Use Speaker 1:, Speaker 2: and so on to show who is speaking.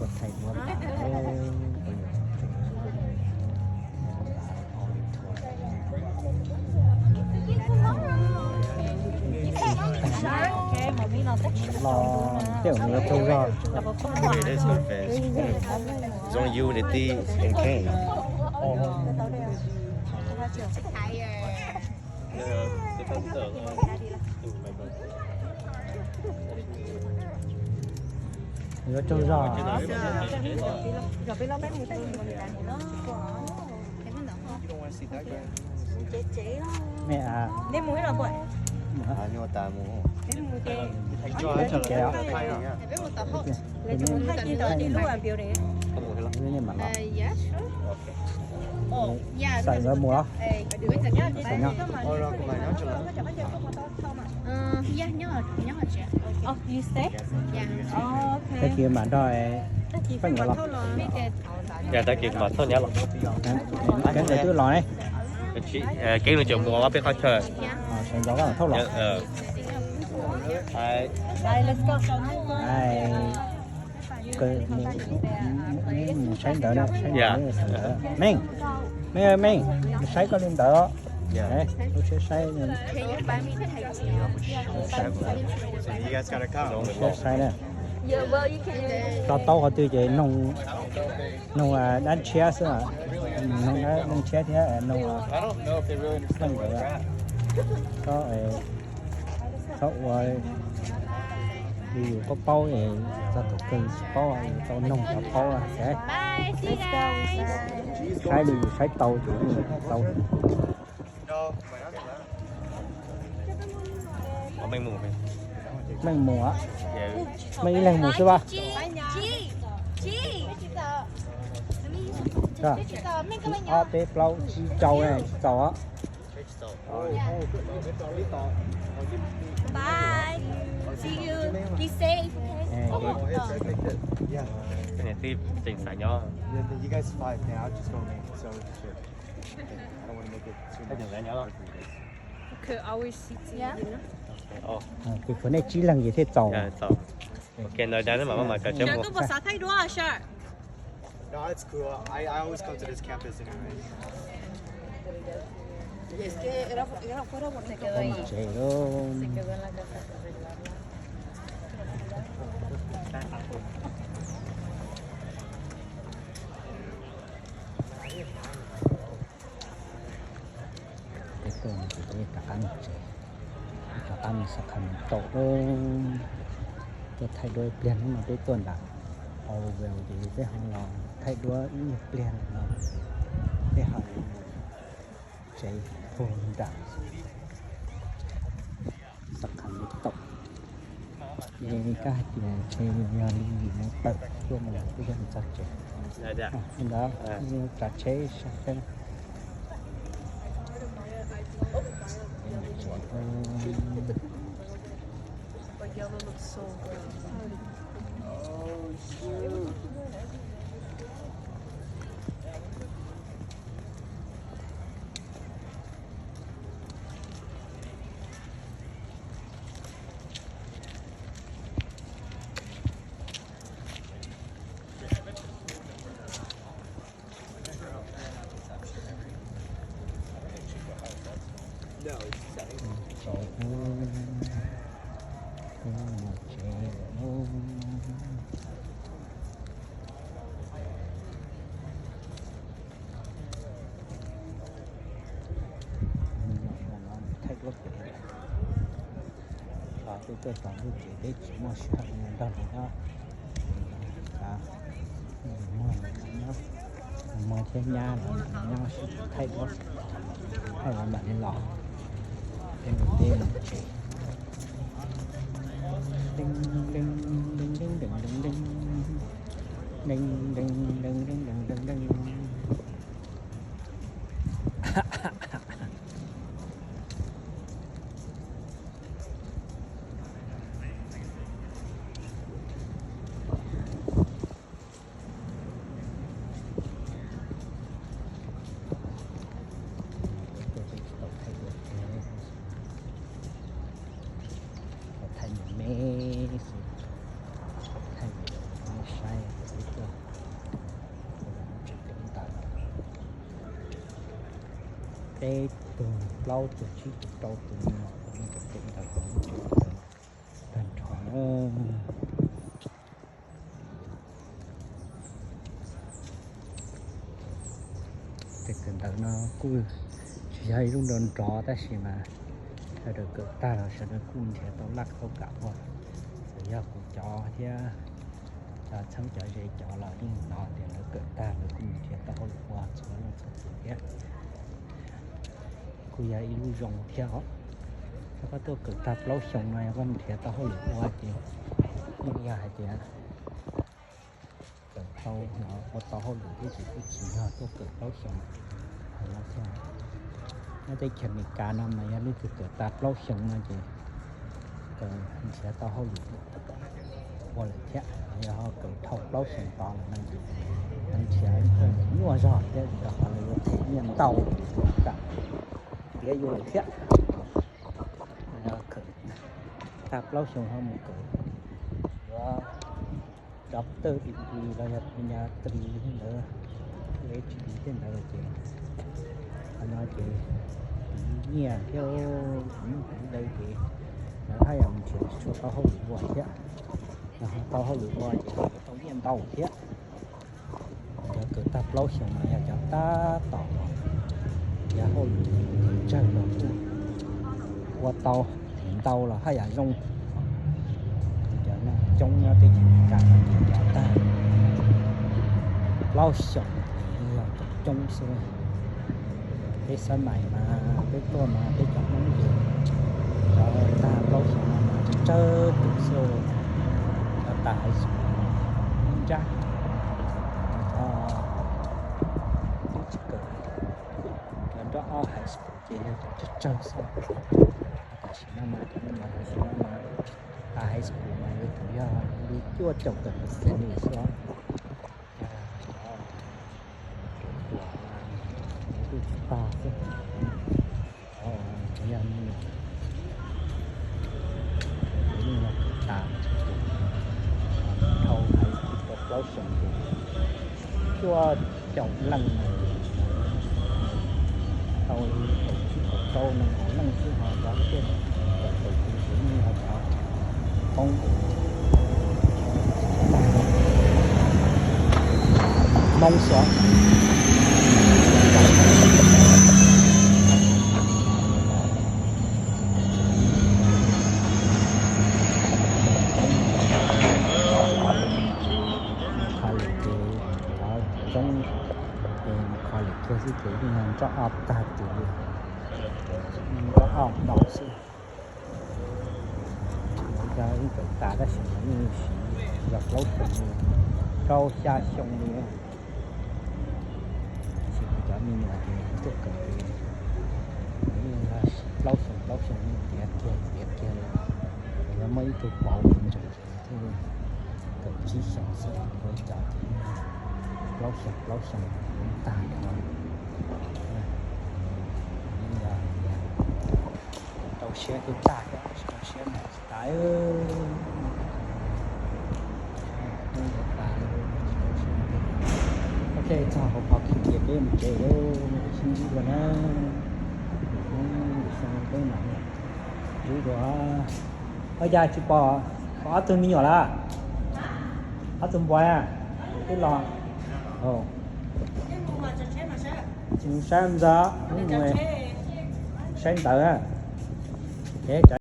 Speaker 1: Có thầy muốn lo tiểu nữa trông rồi
Speaker 2: It is good fish. It's only unity and cane.
Speaker 1: nữa trông rồi mẹ à
Speaker 2: Nhưng mà ta mua.
Speaker 1: kéo nhưng mà nó xài ra mua xài nhau
Speaker 3: Oh, you stay?
Speaker 4: Yeah.
Speaker 3: Oh, okay.
Speaker 1: cái kia mà đòi phải ngồi lắm
Speaker 2: Dạ ta kịp mà thôi nhá.
Speaker 1: cái này tôi nói
Speaker 2: Cái này chồng mua ở bên khỏi trời.
Speaker 1: sản đó là thâu lọ
Speaker 2: Hai.
Speaker 3: Bye, let's go.
Speaker 1: ai cái mình sáng đỡ đó sáng đỡ mình ơi mình sáng có lên đỡ đấy tôi sẽ sáng
Speaker 2: So you guys gotta come.
Speaker 1: sẽ sáng đây
Speaker 3: Yeah, well, you can.
Speaker 1: tao tao họ tôi chỉ nông nông đánh chia sữa nông chia thì nông
Speaker 2: I don't know if they really understand where they're at.
Speaker 1: có đi có bao thì ta tổ cần có tao nông tao bao sẽ
Speaker 3: Bye, see you guys.
Speaker 1: khai đi khai tàu chủ tàu
Speaker 2: No. Có mình mù mình.
Speaker 1: mình mùa
Speaker 2: Yeah.
Speaker 1: mình lần mùa chứ ba
Speaker 3: G.
Speaker 1: rồi ở đây lâu chi trâu này trâu á
Speaker 3: Bye. See you. Be safe.
Speaker 2: Yeah. Cái này thì tỉnh xả nhỏ.
Speaker 5: You guys fight, man. I'll just go make so shit. I don't want to make it too
Speaker 2: Cái
Speaker 5: much.
Speaker 2: đường nhỏ.
Speaker 4: Could always sit
Speaker 3: Yeah.
Speaker 2: Ồ.
Speaker 1: cái phần này chỉ lần gì thế trâu
Speaker 2: Dạ, sao? Ok, nói đến mà cả chấm một.
Speaker 4: Có sao thay đổi à?
Speaker 5: No, it's cool. I always come to this campus anyway.
Speaker 1: không chế luôn cái tuần thì tôi cả ăn chế cả ăn sẽ thành tổ luôn cái thay đổi tiền mà cái tuần đã ao về thì cái hàng lò thay đổi nhiều tiền mà cái hàng chế phun đã sắc thành tộc những cái gì chơi nhau đi nó bật luôn mà cái dân chặt chế
Speaker 2: Dạ dạ.
Speaker 1: đó chặt chế sao
Speaker 4: But yellow looks so good.
Speaker 1: thay đổi và tôi chọn cái chỉ để chỉ mua sắm đó là đó mua thêm nhà nó thay đổi hay là bạn nên lọ thêm một tiền đinh đinh đinh đinh đinh đinh đinh đinh đinh đinh đinh đinh đinh đinh đây từ lâu từ chi từ đầu từ nhỏ những cái chuyện đó cũng chưa thành tròn cái chuyện đó nó cũng chỉ hay luôn đồn trò ta xí màถ้าเกิดตาเราฉันกุ้งเทียต้องรักเขากลับว่าเดี๋ยวกูจอเทียจะทั้งจอใจจอเราที่นอนเดี๋ยวเกิดตาเรากุ้งเทียต้องเขาว่าสวนเราสักทีเนี้ยกูอยากอีลูยงเทียเขาแล้วก็ตัวเกิดตาเราชงหน่อยวันเทียต้องเขาหรือว่าจริงไม่อยากเทียเกิดเขาเนาะว่าต้องเขาหรือที่สิ่งที่จริงเขาตัวเกิดเราชงเราเทียน่าจะเขียนในการนำมาอย่างนี้คือเกิดตาเล่าชงนะจีเกิดเสียต่อเขาหรือว่าเลยแค่แล้วเขาเกิดเท่าเล่าชงต่อนั่นจีมันเสียคนยั่วจอดเนี่ยจะเขาเลยว่าเมียนเตากับเสียอยู่เลยแค่แล้วเกิดตาเล่าชงเขาหมดเกิดว่าด็อกเตอร์ดีเราจะปัญญาตรีที่เหลือเอชดีที่เหลือจีnói chị nhà theo đây thì đã thấy rằng chị cho tao không được gọi chứ tao không được gọi chị tao nhiên tao chứ giờ cứ tập lâu xong mà giờ cho ta tỏ giờ hồi chơi rồi qua tao tao là hay là rong giờ nó trong cái cả giờ ta lâu xong thì là trong xe cái sân này mà cáiตัวmà cái chỗ nó gì cho ta lâu xong mà chơi tự sâu cho ta hãy chắc cho chỉ cần cái đó hãy chỉ cho chơi xong ta chỉ nó mà cho nó mà ta hãy mà cái thứ đó đi chua chọc cần cái gì đó ta chứ bây giờ như là ta thâu hay một lối sống chua chồng lăng tàu tàu nó có lăng chứ họ có cái tàu cũng như họ có không mong sợ trong khoa lịch kia thì cái ngành cho áp ta từ có áp đó sự ra cái ta đã sinh như gặp lâu cùng trâu xa sông đi chỉ cho mình là cái tiếp cận là lâu sống như đẹp kia là mấy cái bảo mình rồi thì cái chỉ sản xuất với trả lâu sống ta thôi tàu xe cái ta tàu xe này tải ok chào học học kinh nghiệm đây một chế đâu xin đi vào nó xong cái này rủ đó ở nhà chị bò có tôi mi nhỏ là ở tôi bò à cái lò chừng sáng ra đúng rồi sáng tự á